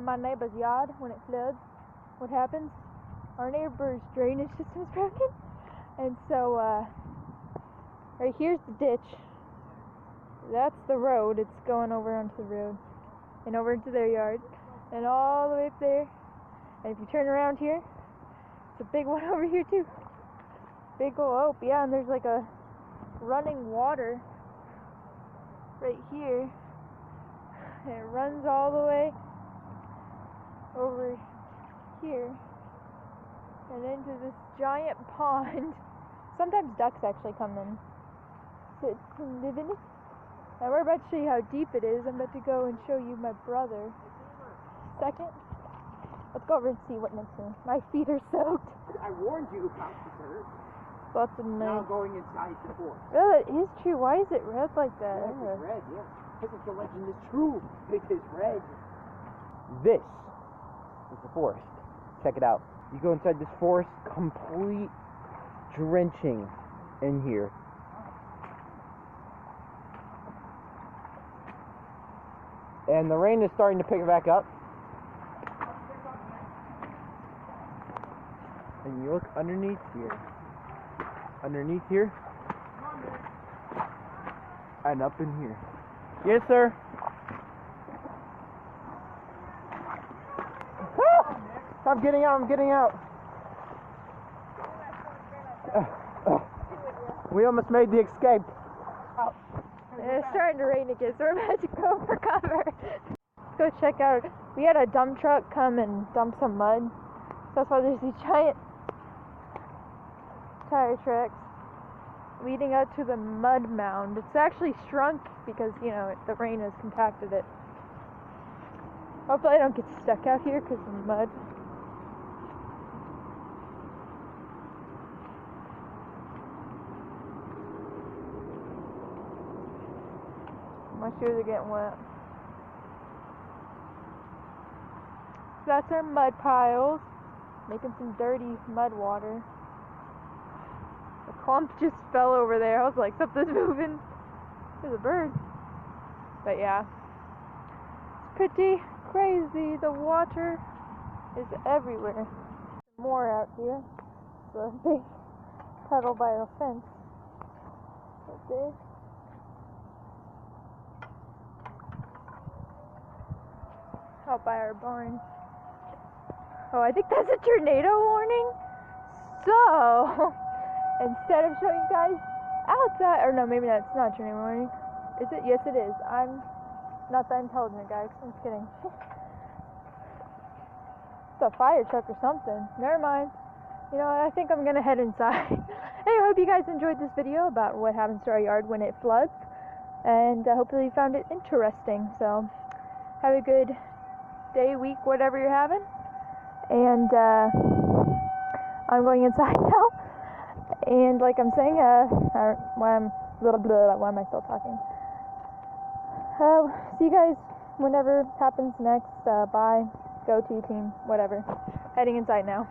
my neighbor's yard when it floods. What happens? Our neighbor's drainage system is broken, and so right here's the ditch. That's the road. It's going over onto the road and over into their yard and all the way up there. And if you turn around here, it's a big one over here too. Big old yeah, and there's like a running water right here. And it runs all the way over here and into this giant pond. Sometimes ducks actually come in, sit and live in it. Now we're about to show you how deep it is. I'm about to go and show you my brother. Second, let's go over and see what next to me. My feet are soaked. I warned you about the dirt. Lots of mud. Now going inside the forest. Oh, it is true. Why is it red like that? Yeah, it's red, yeah. Because the legend is true. It is red. This is the forest. Check it out. You go inside this forest, complete drenching in here. And the rain is starting to pick back up. And you look underneath here. Underneath here. And up in here. Yes, sir. I'm getting out, I'm getting out. We almost made the escape. It's starting to rain again, so we're about to go for cover. Let's go check out. We had a dump truck come and dump some mud. So that's why there's these giant tire tracks leading up to the mud mound. It's actually shrunk because, you know, the rain has compacted it. Hopefully I don't get stuck out here because of the mud. My shoes are getting wet. So that's our mud piles. Making some dirty mud water. A clump just fell over there. I was like, something's moving. There's a bird. But yeah. It's pretty crazy. The water is everywhere. More out here. There's a big puddle by our fence. Right there. Out by our barn. Oh, I think that's a tornado warning. So, instead of showing you guys outside, or no, maybe that's not a tornado warning. Is it? Yes, it is. I'm not that intelligent, guys. I'm just kidding. It's a fire truck or something. Never mind. You know what? I think I'm gonna head inside. Hey, I hope you guys enjoyed this video about what happens to our yard when it floods, and hopefully you found it interesting. So, have a good day, week, whatever you're having. And I'm going inside now. And like I'm saying, why am I still talking? See you guys whenever happens next. Bye. Go to team. Whatever. Heading inside now.